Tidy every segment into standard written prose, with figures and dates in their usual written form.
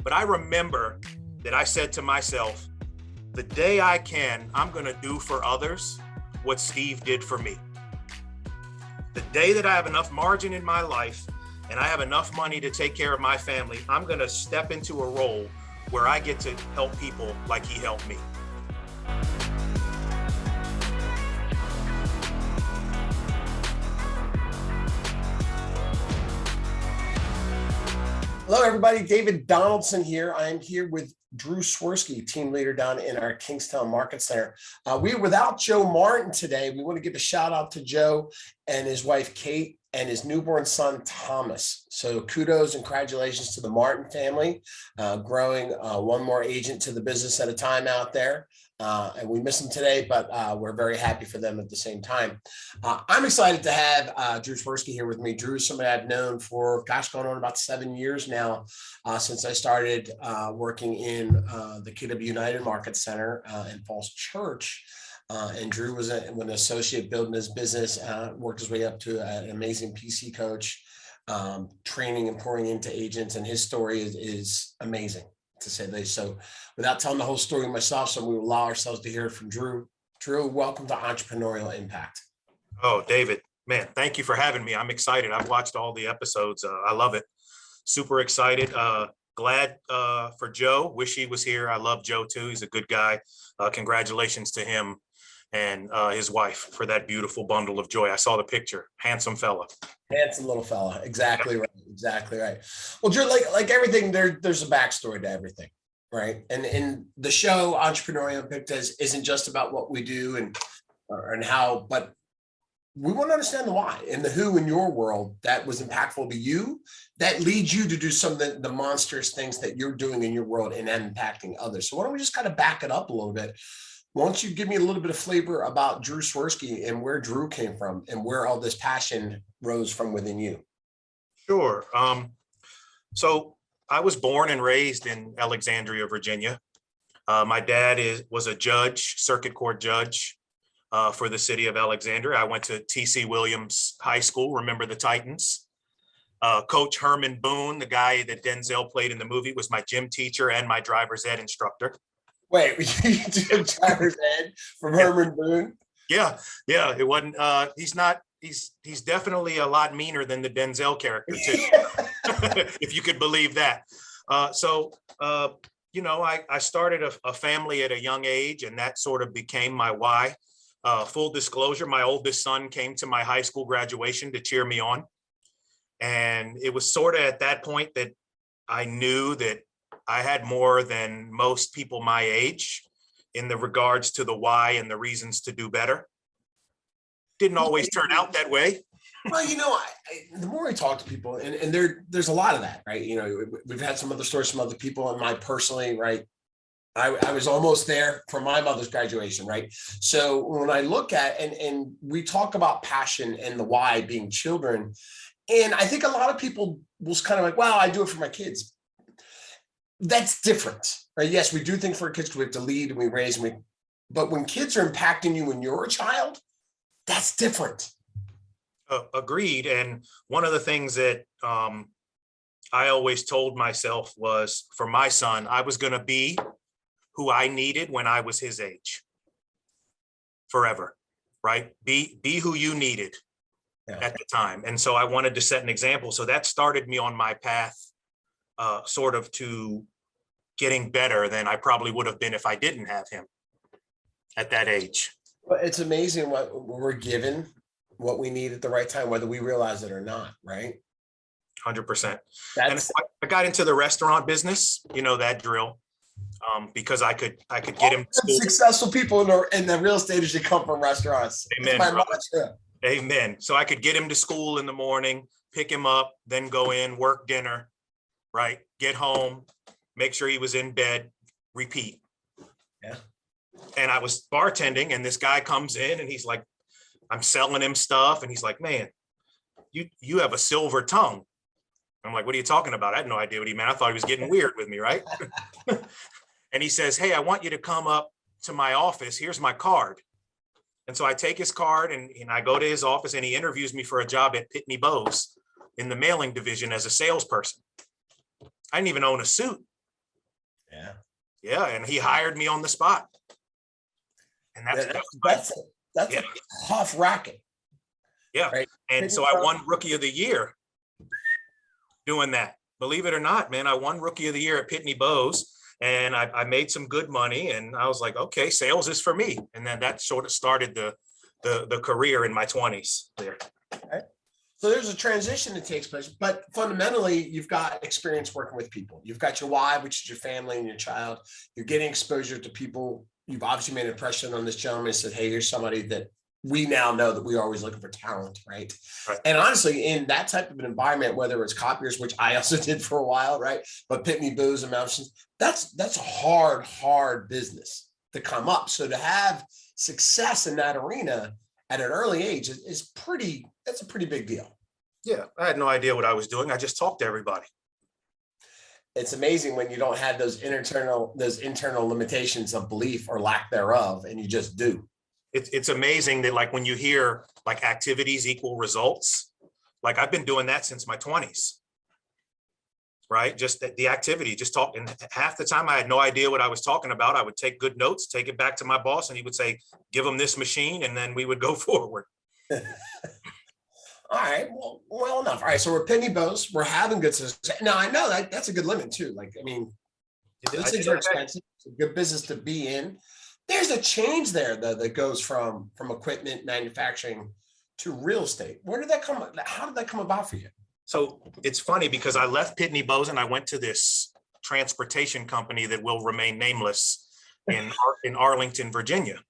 But I remember that I said to myself, the day I can, I'm going to do for others what Steve did for me. The day that I have enough margin in my life and I have enough money to take care of my family, I'm going to step into a role where I get to help people like he helped me. Hello, everybody. David Donaldson here. I am here with Drew Swersky, team leader down in our Kingstown Market Center. We're without Joe Martin today. We want to give a shout out to Joe and his wife, Kate, and his newborn son, Thomas. So kudos and congratulations to the Martin family, growing one more agent to the business at a time out there. And we miss them today, but we're very happy for them at the same time. I'm excited to have Drew Swersky here with me. Drew is somebody I've known for, going on about 7 years now, since I started working in the KW United Market Center in Falls Church. And Drew was an associate building his business, worked his way up to an amazing PC coach, training and pouring into agents. And his story is amazing, to say the least. So without telling the whole story myself, so we will allow ourselves to hear it from Drew. Drew, welcome to Entrepreneurial Impact. Oh, David, man, thank you for having me. I'm excited. I've watched all the episodes. I love it. Super excited. Glad for Joe. Wish he was here. I love Joe too. He's a good guy. Congratulations to him and his wife for that beautiful bundle of joy. I saw the picture. Handsome fella. Handsome little fella. Exactly right. Exactly right. Well, Drew, like everything, there's a backstory to everything, right? And in the show, Entrepreneurial Impact isn't just about what we do and how, but we want to understand the why and the who in your world that was impactful to you, that leads you to do some of the monstrous things that you're doing in your world and impacting others. So why don't we just kind of back it up a little bit? Why don't you give me a little bit of flavor about Drew Swersky and where Drew came from and where all this passion rose from within you? Sure. So I was born and raised in Alexandria, Virginia. My dad was a judge, circuit court judge for the city of Alexandria. I went to T.C. Williams High School. Remember the Titans? Coach Herman Boone, the guy that Denzel played in the movie, was my gym teacher and my driver's ed instructor. Wait, you did driver's ed from Herman Boone? Yeah. It wasn't. He's definitely a lot meaner than the Denzel character too, if you could believe that. I started a family at a young age, and that sort of became my why. Full disclosure, my oldest son came to my high school graduation to cheer me on. And it was sort of at that point that I knew that I had more than most people my age in the regards to the why and the reasons to do better. Didn't always turn out that way. Well, the more I talk to people, and there's a lot of that, right? We've had some other stories from other people, and my personally, right? I was almost there for my mother's graduation, right? So when I look at, and we talk about passion and the why being children, and I think a lot of people will kind of like, wow, I do it for my kids. That's different, right? Yes, we do things for our kids because we have to lead and we raise, but when kids are impacting you when you're a child, that's different. Agreed. And one of the things that I always told myself was, for my son, I was going to be who I needed when I was his age. Forever, right? Be who you needed at the time. And so I wanted to set an example. So that started me on my path sort of to getting better than I probably would have been if I didn't have him at that age. But it's amazing what we're given, what we need at the right time, whether we realize it or not, right? 100%. And I got into the restaurant business, that drill, because I could get him to school. Successful people in the real estate usually come from restaurants. Amen. Amen. So I could get him to school in the morning, pick him up, then go in, work dinner, right? Get home, make sure he was in bed, repeat. Yeah. And I was bartending, and this guy comes in and he's like, I'm selling him stuff. And he's like, man, you have a silver tongue. I'm like, what are you talking about? I had no idea what he meant. I thought he was getting weird with me, right? And he says, hey, I want you to come up to my office. Here's my card. And so I take his card and I go to his office, and he interviews me for a job at Pitney Bowes in the mailing division as a salesperson. I didn't even own a suit. Yeah, and he hired me on the spot. And Yeah, that's yeah, a tough racket, yeah. right? And so I won Rookie of the Year doing that. Believe it or not, man, I won Rookie of the Year at Pitney Bowes, and I made some good money. And I was like, okay, sales is for me. And then that sort of started the career in my 20s there. Right. So there's a transition that takes place, but fundamentally, you've got experience working with people. You've got your why, which is your family and your child. You're getting exposure to people. You've obviously made an impression on this gentleman and said, hey, here's somebody that we now know that we're always looking for talent, right? Right. And honestly, in that type of an environment, whether it's copiers, which I also did for a while, right? But Pitney Bowes and Mountains, that's a hard business to come up. So to have success in that arena at an early age is that's a pretty big deal. Yeah, I had no idea what I was doing. I just talked to everybody. It's amazing when you don't have those internal limitations of belief or lack thereof, and you just do. It's amazing that, like, when you hear like activities equal results, like I've been doing that since my 20s. Right? Just the activity, just talk. And half the time I had no idea what I was talking about. I would take good notes, take it back to my boss, and he would say, give them this machine, and then we would go forward. All right, well enough. All right, so we're Pitney Bowes. We're having good success. Now I know that's a good limit too. Like, I mean, those things are expensive. It's a good business to be in. There's a change there that goes from equipment manufacturing to real estate. Where did that come? How did that come about for you? So it's funny because I left Pitney Bowes and I went to this transportation company that will remain nameless in Arlington, Virginia.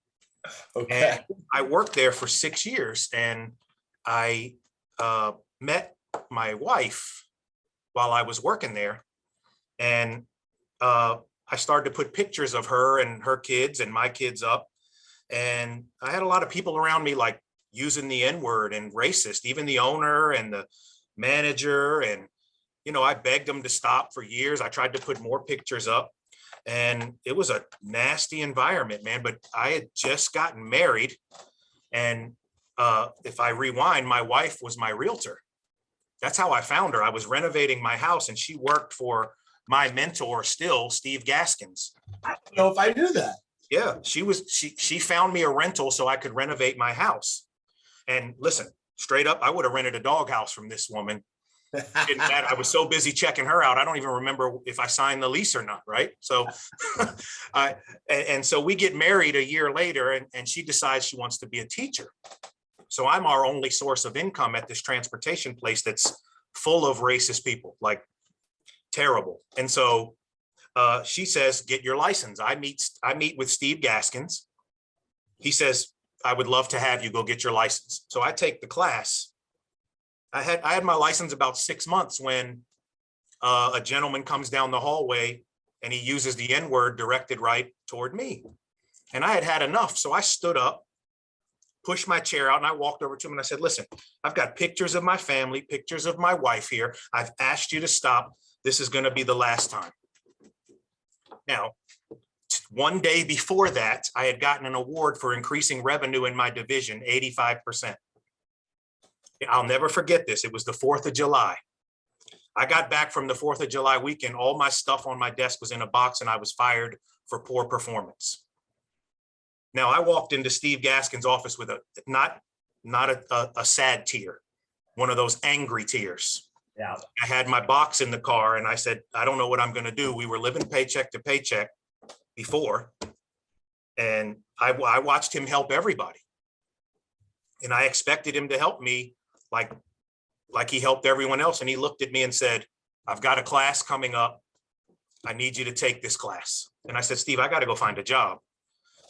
Okay. And I worked there for 6 years, and I met my wife while I was working there. And I started to put pictures of her and her kids and my kids up. And I had a lot of people around me like using the N-word and racist, even the owner and the manager. And, you know, I begged them to stop for years. I tried to put more pictures up, and it was a nasty environment, man. But I had just gotten married. And if I rewind, my wife was my realtor. That's how I found her. I was renovating my house, and she worked for my mentor still, Steve Gaskins. I don't know if I knew that. Yeah, she found me a rental so I could renovate my house. And listen, straight up, I would have rented a doghouse from this woman. I was so busy checking her out, I don't even remember if I signed the lease or not, right? So and so we get married a year later, and she decides she wants to be a teacher. So I'm our only source of income at this transportation place that's full of racist people, like terrible. And so she says, get your license. I meet with Steve Gaskins. He says, I would love to have you go get your license. So I take the class. I had my license about 6 months when a gentleman comes down the hallway and he uses the N-word directed right toward me. And I had had enough. So I stood up, pushed my chair out, and I walked over to him and I said, listen, I've got pictures of my family, pictures of my wife here. I've asked you to stop. This is going to be the last time. Now, one day before that, I had gotten an award for increasing revenue in my division, 85%. I'll never forget this. It was the 4th of July. I got back from the 4th of July weekend. All my stuff on my desk was in a box, and I was fired for poor performance. Now, I walked into Steve Gaskins' office with not a sad tear, one of those angry tears. Yeah. I had my box in the car, and I said, I don't know what I'm going to do. We were living paycheck to paycheck before, and I watched him help everybody. And I expected him to help me like he helped everyone else. And he looked at me and said, I've got a class coming up. I need you to take this class. And I said, Steve, I got to go find a job.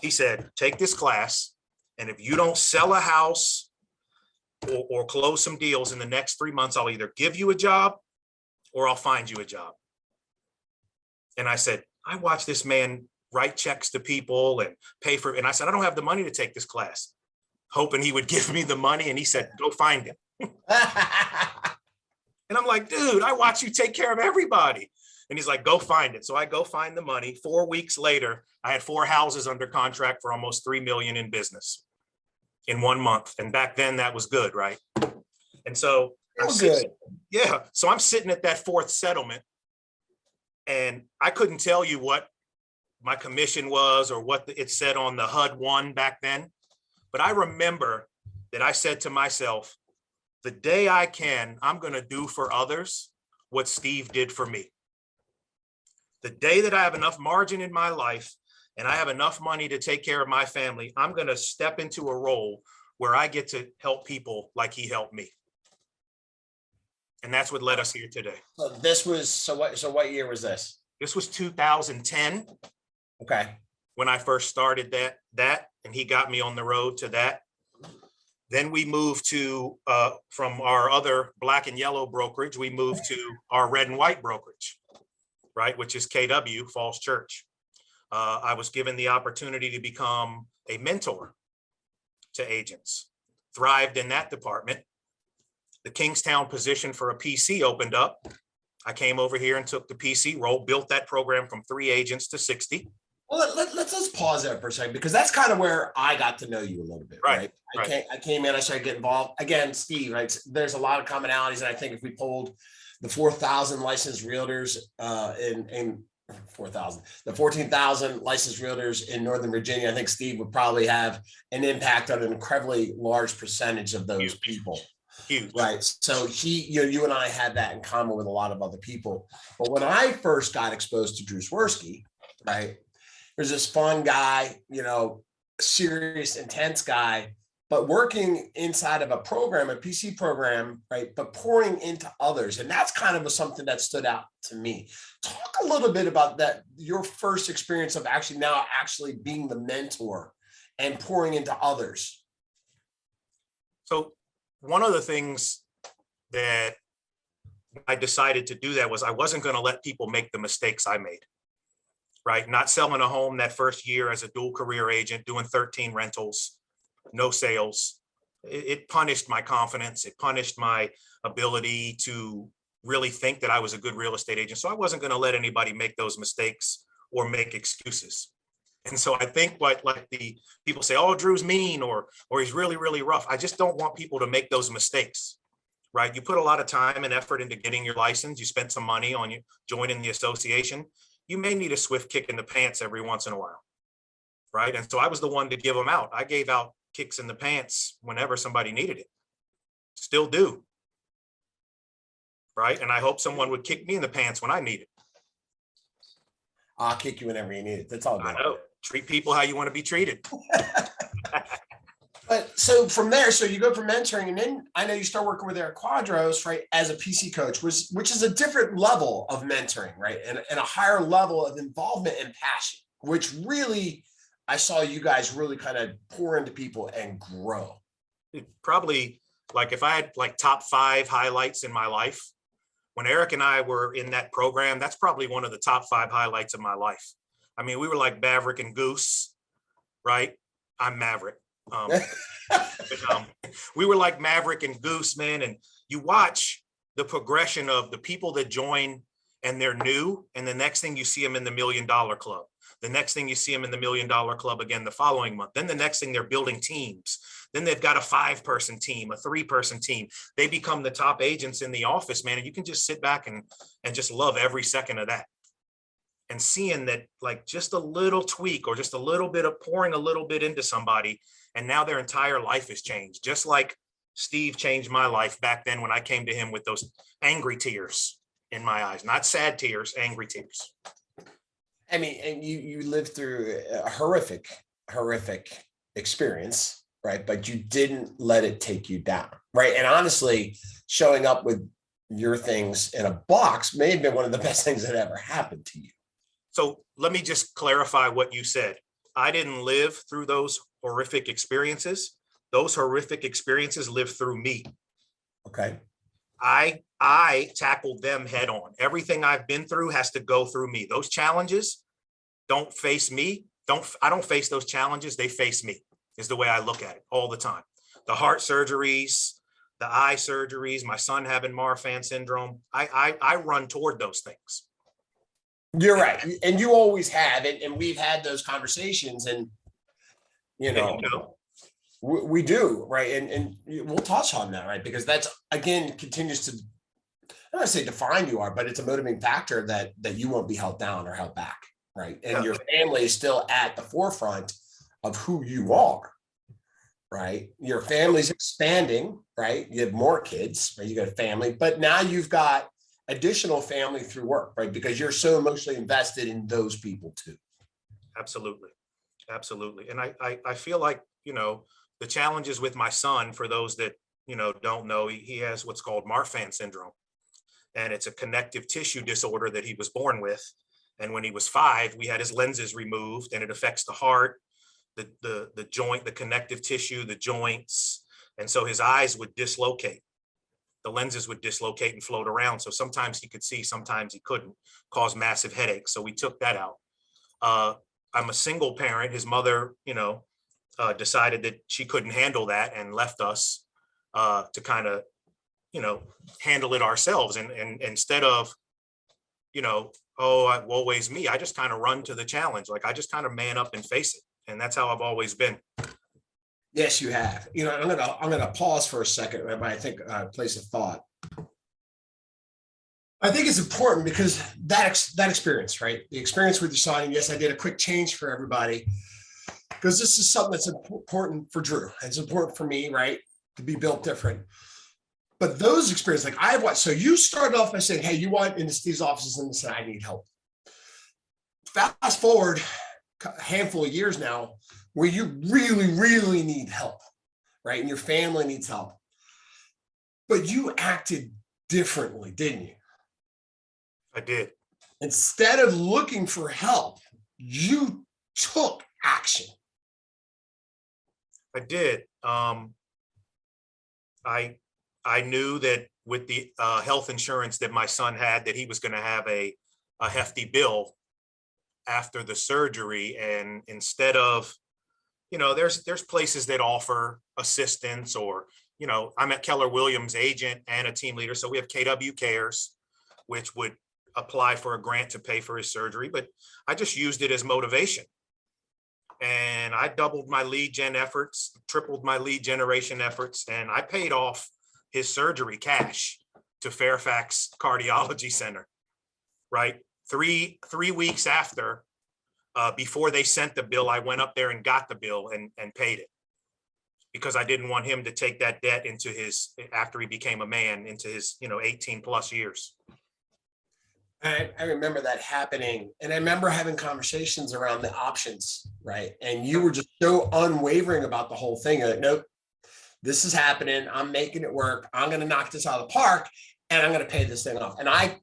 He said, take this class, and if you don't sell a house or close some deals in the next 3 months, I'll either give you a job or I'll find you a job. And I said, I watched this man write checks to people and pay for it. And I said, I don't have the money to take this class, hoping he would give me the money. And he said, go find him. And I'm like, dude, I watch you take care of everybody. And he's like, go find it. So I go find the money. 4 weeks later, I had 4 houses under contract for almost $3 million in business in 1 month. And back then that was good, right? And so I'm sitting, yeah. So I'm sitting at that 4th settlement, and I couldn't tell you what my commission was or what it said on the HUD-1 back then. But I remember that I said to myself, the day I can, I'm going to do for others what Steve did for me. The day that I have enough margin in my life and I have enough money to take care of my family, I'm going to step into a role where I get to help people like he helped me. And that's what led us here today. So this was, so what year was this? This was 2010. Okay. When I first started that, and he got me on the road to that. Then we moved to, from our other black and yellow brokerage, we moved to our red and white brokerage, right? Which is KW, Falls Church. I was given the opportunity to become a mentor to agents, thrived in that department. The Kingstown position for a PC opened up. I came over here and took the PC role, built that program from 3 agents to 60. Well, let's pause there for a second, because that's kind of where I got to know you a little bit, right? I came in, I started getting involved. Again, Steve, right? There's a lot of commonalities. And I think if we polled the 4,000 licensed realtors in 4,000, the 14,000 licensed realtors in Northern Virginia, I think Steve would probably have an impact on an incredibly large percentage of those people. Huge. Right. So you and I had that in common with a lot of other people. But when I first got exposed to Drew Swersky, right, there's this fun guy, serious, intense guy, but working inside of a program, a PC program, right, but pouring into others. And that's kind of something that stood out to me. Talk a little bit about that, your first experience of actually being the mentor and pouring into others. So one of the things that I decided to do that was I wasn't going to let people make the mistakes I made. Right? Not selling a home that first year as a dual career agent, doing 13 rentals, no sales. It punished my confidence. It punished my ability to really think that I was a good real estate agent. So I wasn't going to let anybody make those mistakes or make excuses. And so I think like the people say, oh, Drew's mean or he's really, really rough. I just don't want people to make those mistakes. Right? You put a lot of time and effort into getting your license. You spent some money on you joining the association. You may need a swift kick in the pants every once in a while, right? And so I was the one to give them out. I gave out kicks in the pants whenever somebody needed it. Still do, right? And I hope someone would kick me in the pants when I need it. I'll kick you whenever you need it. That's all good. I know. Treat people how you want to be treated. But so from there, so you go from mentoring, and then I know you start working with Eric Quadros, right, as a PC coach, which is a different level of mentoring, right, and a higher level of involvement and passion, which really I saw you guys really kind of pour into people and grow. Probably like if I had like top 5 highlights in my life, when Eric and I were in that program, that's probably one of the top 5 highlights of my life. I mean, we were like Maverick and Goose, right? I'm Maverick. We were like Maverick and Goose, man. And you watch the progression of the people that join and they're new. And the next thing you see them in the $1 Million Club. The next thing you see them in the $1 Million Club again the following month. Then the next thing they're building teams. Then they've got a 5-person team, a 3-person team. They become the top agents in the office, man. And you can just sit back and just love every second of that. And seeing that like just a little tweak or just a little bit of pouring a little bit into somebody, and now their entire life has changed. Just like Steve changed my life back then when I came to him with those angry tears in my eyes, not sad tears, angry tears. I mean, and you lived through a horrific experience, right? But you didn't let it take you down, right? And honestly, showing up with your things in a box may have been one of the best things that ever happened to you. So let me just clarify what you said. I didn't live through those horrific experiences. Those horrific experiences lived through me. Okay. I tackled them head on. Everything I've been through has to go through me. Those challenges don't face me. I don't face those challenges. They face me is the way I look at it all the time. The heart surgeries, the eye surgeries, my son having Marfan syndrome. I run toward those things. You're right. And you always have. And we've had those conversations and, we do. Right. And we'll touch on that. Right. Because that's, again, continues to, I don't want to say define you are, but it's a motivating factor that you won't be held down or held back. right? And Yeah. your family is still at the forefront of who you are, right? Your family's expanding, right? You have more kids, right? You got a family, but now you've got additional family through work, right? Because you're so emotionally invested in those people too. Absolutely. Absolutely. And I feel like, the challenges with my son, for those that, don't know, he has what's called Marfan syndrome. And it's a connective tissue disorder that he was born with. And when he was 5, we had his lenses removed, and it affects the heart, the joint, the connective tissue, the joints. And so his eyes would dislocate. The lenses would dislocate and float around. So sometimes he could see, sometimes he couldn't, cause massive headaches. So we took that out. I'm a single parent. His mother, decided that she couldn't handle that and left us to kind of, handle it ourselves. And instead of, woe is me, I just kind of run to the challenge. Like, I just kind of man up and face it. And that's how I've always been. Yes, you have. I'm gonna pause for a second. I think place of thought. I think it's important because that experience, right? The experience with your son. And yes, I did a quick change for everybody because this is something that's important for Drew. It's important for me, right? To be built different. But those experiences, like I've watched. So you started off by saying, "Hey, you want into Steve's offices and said, I need help." Fast forward a handful of years now, where you really, really need help, right? And your family needs help. But you acted differently, didn't you? I did. Instead of looking for help, you took action. I did. I knew that with the health insurance that my son had, that he was going to have a hefty bill after the surgery. And instead of, there's places that offer assistance, or, I'm at Keller Williams, agent and a team leader. So we have KW Cares, which would apply for a grant to pay for his surgery. But I just used it as motivation. And I doubled my lead gen efforts, tripled my lead generation efforts, and I paid off his surgery cash to Fairfax Cardiology Center, right? Three weeks after, before they sent the bill, I went up there and got the bill and paid it, because I didn't want him to take that debt into his, after he became a man, into his, 18 plus years. I remember that happening. And I remember having conversations around the options, right? And you were just so unwavering about the whole thing. You're like, nope, this is happening. I'm making it work. I'm going to knock this out of the park, and I'm going to pay this thing off. And I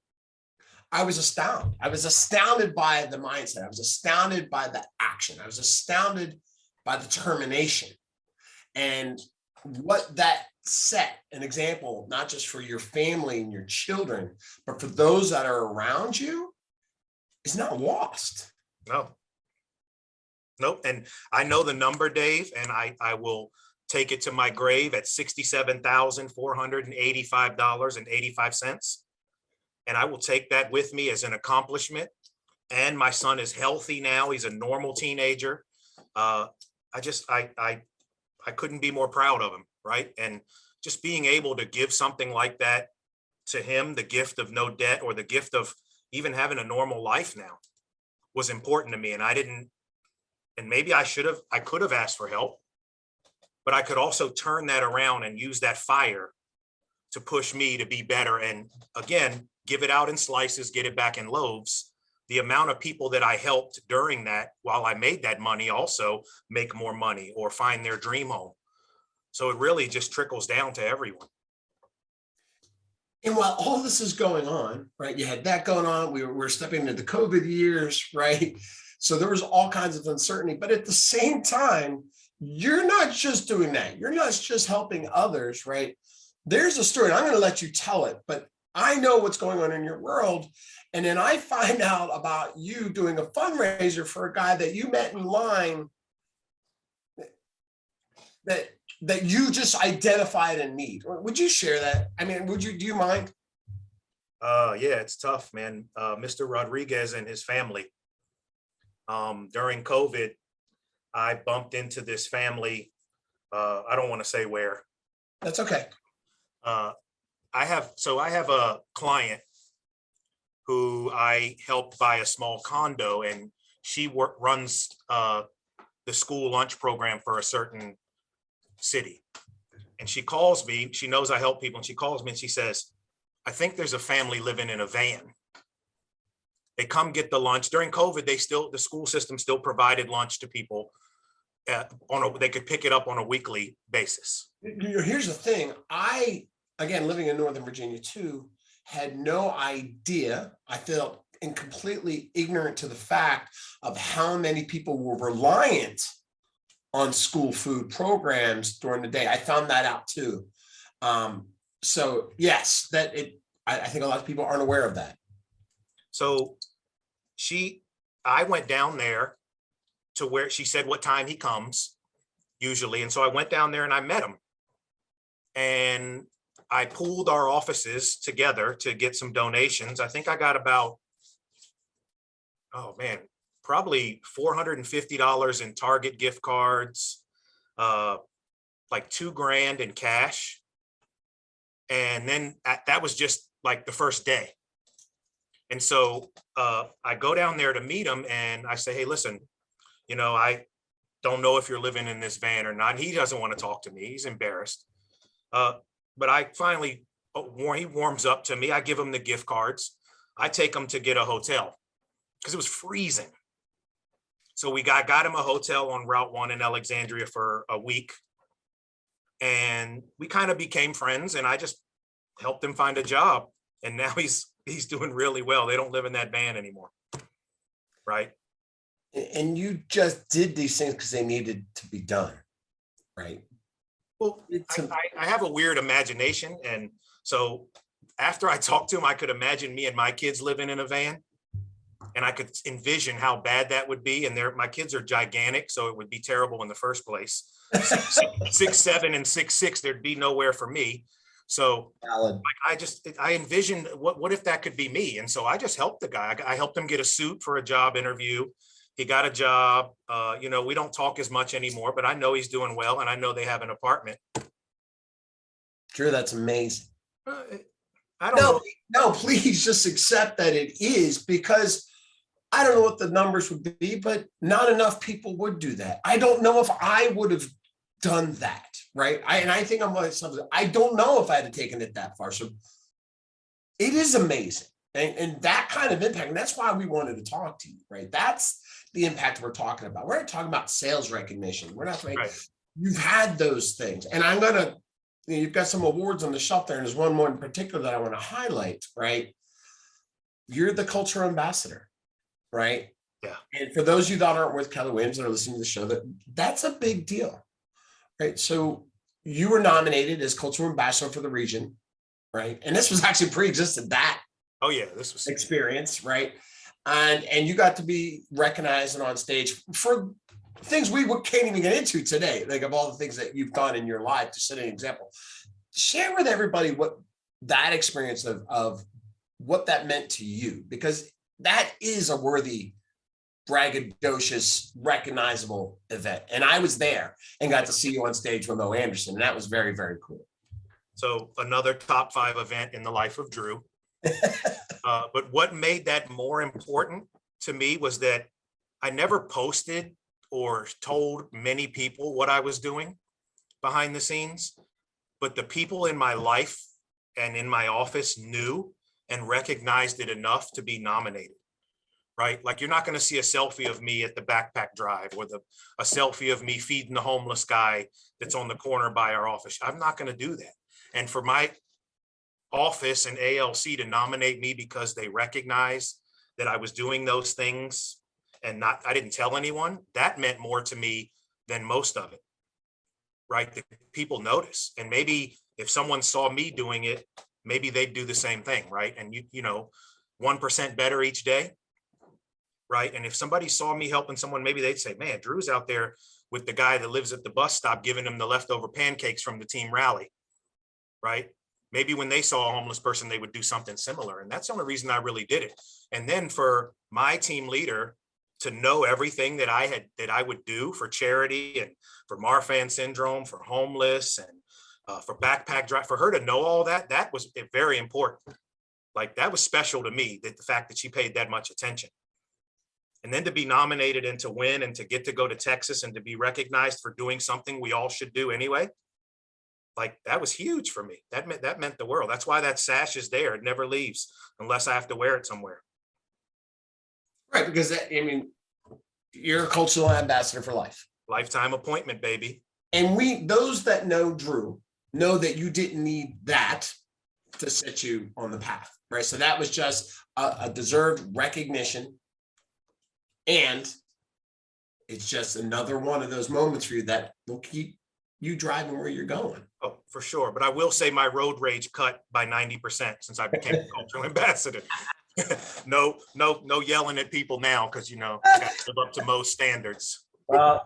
was astounded. I was astounded by the mindset. I was astounded by the action. I was astounded by the determination. And what that set an example, not just for your family and your children, but for those that are around you, is not lost. No. Nope. And I know the number, Dave, and I will take it to my grave at $67,485.85. And I will take that with me as an accomplishment. And my son is healthy now. He's a normal teenager. I couldn't be more proud of him, right? And just being able to give something like that to him, the gift of no debt, or the gift of even having a normal life now, was important to me. And maybe I could have asked for help, but I could also turn that around and use that fire to push me to be better. And again, give it out in slices, get it back in loaves. The amount of people that I helped during that, while I made that money, also make more money or find their dream home. So it really just trickles down to everyone. And while all this is going on, right, you had that going on, we're stepping into the COVID years, right? So there was all kinds of uncertainty, but at the same time, you're not just doing that. You're not just helping others, right? There's a story, and I'm going to let you tell it, but I know what's going on in your world. And then I find out about you doing a fundraiser for a guy that you met in line that you just identified a need. Would you share that? I mean, do you mind? Yeah, it's tough, man. Mr. Rodriguez and his family. During COVID, I bumped into this family. I don't want to say where. That's okay. I have a client who I helped buy a small condo, and she runs the school lunch program for a certain city. And she calls me, she knows I help people, and she calls me and she says, I think there's a family living in a van. They come get the lunch. During COVID, the school system still provided lunch to people. They could pick it up on a weekly basis. Here's the thing. Again, living in Northern Virginia too, had no idea. I felt completely ignorant to the fact of how many people were reliant on school food programs during the day. I found that out too. So yes, I think a lot of people aren't aware of that. So I went down there to where she said what time he comes usually. And so I went down there and I met him. And I pooled our offices together to get some donations. I think I got about, probably $450 in Target gift cards, like $2,000 in cash. And then that was just like the first day. And so I go down there to meet him and I say, hey, listen, I don't know if you're living in this van or not. And he doesn't want to talk to me. He's embarrassed. But I finally, he warms up to me. I give him the gift cards. I take him to get a hotel because it was freezing. So got him a hotel on Route 1 in Alexandria for a week. And we kind of became friends and I just helped him find a job. And now he's doing really well. They don't live in that van anymore. Right. And you just did these things because they needed to be done. Right. Well, I have a weird imagination. And so after I talked to him, I could imagine me and my kids living in a van. And I could envision how bad that would be. And my kids are gigantic, so it would be terrible in the first place. 6'7" and 6'6", there'd be nowhere for me. So I envisioned what if that could be me? And so I just helped the guy. I helped him get a suit for a job interview. He got a job. We don't talk as much anymore, but I know he's doing well, and I know they have an apartment. Drew, that's amazing. I don't know. No, please just accept that it is, because I don't know what the numbers would be, but not enough people would do that. I don't know if I would have done that, right? I think I'm like something. I don't know if I had taken it that far. So it is amazing, and that kind of impact. And that's why we wanted to talk to you, right? That's the impact we're talking about. We're not talking about sales recognition. We're not right. You've had those things, and I'm gonna. You've got some awards on the shelf there, and there's one more in particular that I want to highlight, right? You're the culture ambassador, right? Yeah. And for those of you that aren't with Keller Williams that are listening to the show, that's a big deal, right? So you were nominated as cultural ambassador for the region, right? And this was actually pre-existed that. Oh yeah, this was experience, right? And you got to be recognized and on stage for things we can't even get into today, like of all the things that you've done in your life to set an example. Share with everybody what that experience of what that meant to you, because that is a worthy, braggadocious, recognizable event. And I was there and got to see you on stage with Mo Anderson, and that was very, very cool. So another top 5 event in the life of Drew. But what made that more important to me was that I never posted or told many people what I was doing behind the scenes, but the people in my life and in my office knew and recognized it enough to be nominated, right? Like you're not going to see a selfie of me at the backpack drive or a selfie of me feeding the homeless guy that's on the corner by our office. I'm not going to do that. And for my office and ALC to nominate me because they recognize that I was doing those things and I didn't tell anyone, that meant more to me than most of it, right? The people notice. And maybe if someone saw me doing it, maybe they'd do the same thing, right? And 1% better each day, right? And if somebody saw me helping someone, maybe they'd say, man, Drew's out there with the guy that lives at the bus stop giving him the leftover pancakes from the team rally, right? Maybe when they saw a homeless person, they would do something similar. And that's the only reason I really did it. And then for my team leader to know everything that I would do for charity and for Marfan syndrome, for homeless, and for backpack drive, for her to know all that, that was very important. Like that was special to me, that the fact that she paid that much attention. And then to be nominated and to win and to get to go to Texas and to be recognized for doing something we all should do anyway. Like, that was huge for me. That meant the world. That's why that sash is there. It never leaves unless I have to wear it somewhere. Right, because you're a cultural ambassador for life. Lifetime appointment, baby. And those that know Drew know that you didn't need that to set you on the path, right? So that was just a deserved recognition. And it's just another one of those moments for you that will keep you driving where you're going. Oh, for sure. But I will say my road rage cut by 90% since I became a cultural ambassador. No yelling at people now, because I got to live up to Mo's standards. Well,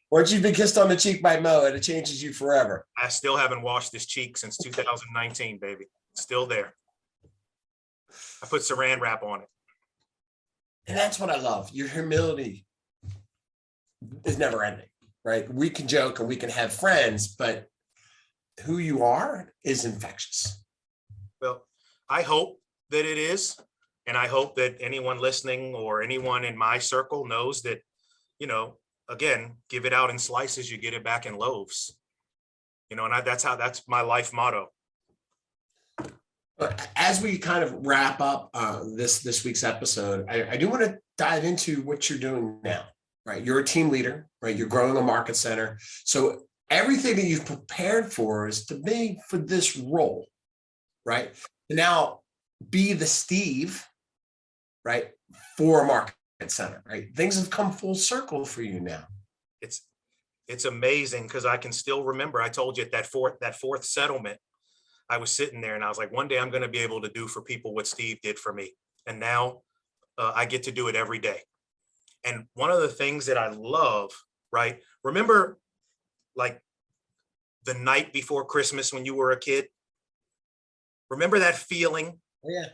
once you've been kissed on the cheek by Mo, it changes you forever. I still haven't washed this cheek since 2019, baby. Still there. I put saran wrap on it. And that's what I love. Your humility is never ending, right? We can joke and we can have friends, but who you are is infectious. Well, I hope that it is. And I hope that anyone listening or anyone in my circle knows that, again, give it out in slices, you get it back in loaves. And that's my life motto. As we kind of wrap up this week's episode, I do want to dive into what you're doing now, right? You're a team leader, right? You're growing a market center. So everything that you've prepared for is to be for this role, right? To now be the Steve, right? For a market center, right? Things have come full circle for you now. It's amazing, because I can still remember, I told you at that fourth settlement, I was sitting there and I was like, one day I'm going to be able to do for people what Steve did for me. And now I get to do it every day. And one of the things that I love, right? Remember, like, the night before Christmas when you were a kid? Remember that feeling? Yeah.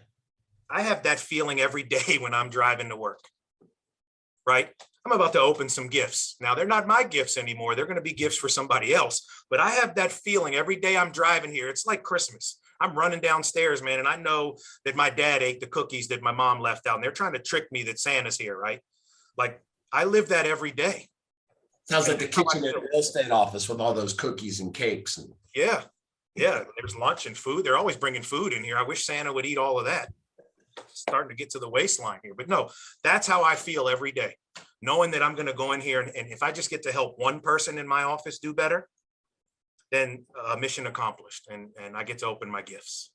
I have that feeling every day when I'm driving to work, right? I'm about to open some gifts. Now, they're not my gifts anymore. They're going to be gifts for somebody else. But I have that feeling every day I'm driving here. It's like Christmas. I'm running downstairs, man. And I know that my dad ate the cookies that my mom left out. And they're trying to trick me that Santa's here, right? Like, I live that every day. Sounds like the kitchen at the real estate office with all those cookies and cakes. Yeah. There's lunch and food. They're always bringing food in here. I wish Santa would eat all of that. Starting to get to the waistline here. But no, that's how I feel every day. Knowing that I'm going to go in here and if I just get to help one person in my office do better, then mission accomplished. And I get to open my gifts.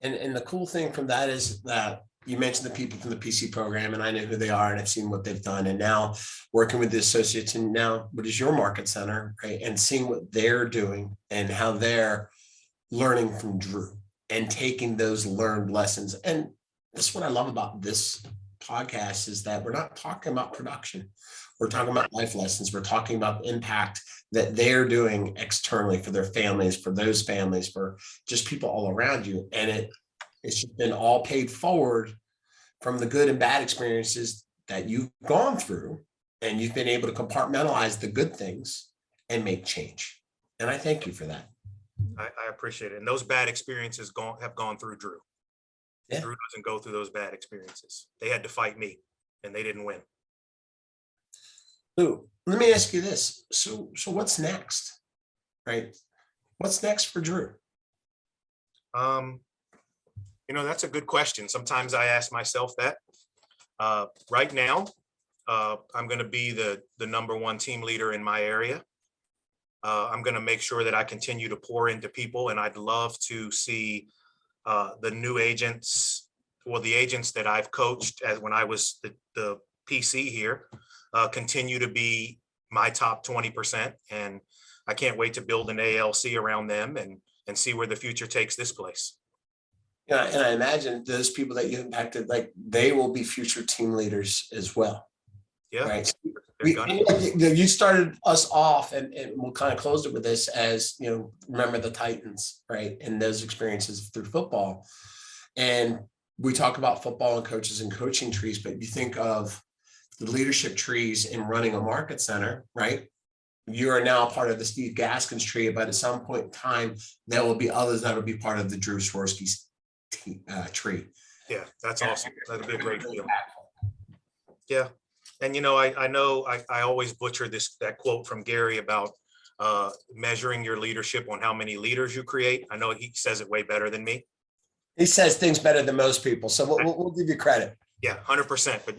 And the cool thing from that is that you mentioned the people from the PC program, and I know who they are and I've seen what they've done. And now working with the associates, and now what is your market center, right? And seeing what they're doing and how they're learning from Drew and taking those learned lessons. And that's what I love about this podcast, is that we're not talking about production. We're talking about life lessons. We're talking about the impact that they're doing externally for their families, for those families, for just people all around you. And it's just been all paid forward from the good and bad experiences that you've gone through, and you've been able to compartmentalize the good things and make change. And I thank you for that. I appreciate it. And those bad experiences have gone through Drew. Yeah. Drew doesn't go through those bad experiences. They had to fight me, and they didn't win. So let me ask you this. So what's next, right? What's next for Drew? That's a good question. Sometimes I ask myself that. Right now, I'm going to be the number one team leader in my area. I'm going to make sure that I continue to pour into people, and I'd love to see the new agents, the agents that I've coached as when I was the PC here, continue to be my top 20%. And I can't wait to build an ALC around them and see where the future takes this place. Yeah, and I imagine those people that you impacted, like, they will be future team leaders as well. Yeah. Right. You started us off, and we'll kind of close it with this, as remember the Titans, right? And those experiences through football. And we talk about football and coaches and coaching trees, but you think of the leadership trees in running a market center, right? You are now part of the Steve Gaskins tree, but at some point in time, there will be others that will be part of the Drew Swersky tree. Yeah, that's awesome. That'll be a great deal. Yeah. And I know I always butcher that quote from Gary about measuring your leadership on how many leaders you create. I know he says it way better than me. He says things better than most people, so we'll give you credit. Yeah, 100%. But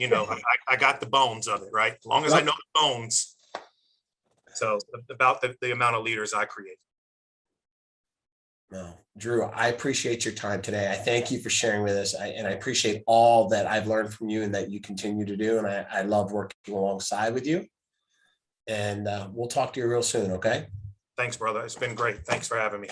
I got the bones of it, right? As long as I know the bones. So about the amount of leaders I create. No, Drew, I appreciate your time today. I thank you for sharing with us. And I appreciate all that I've learned from you and that you continue to do. And I love working alongside with you. And we'll talk to you real soon. Okay. Thanks, brother. It's been great. Thanks for having me.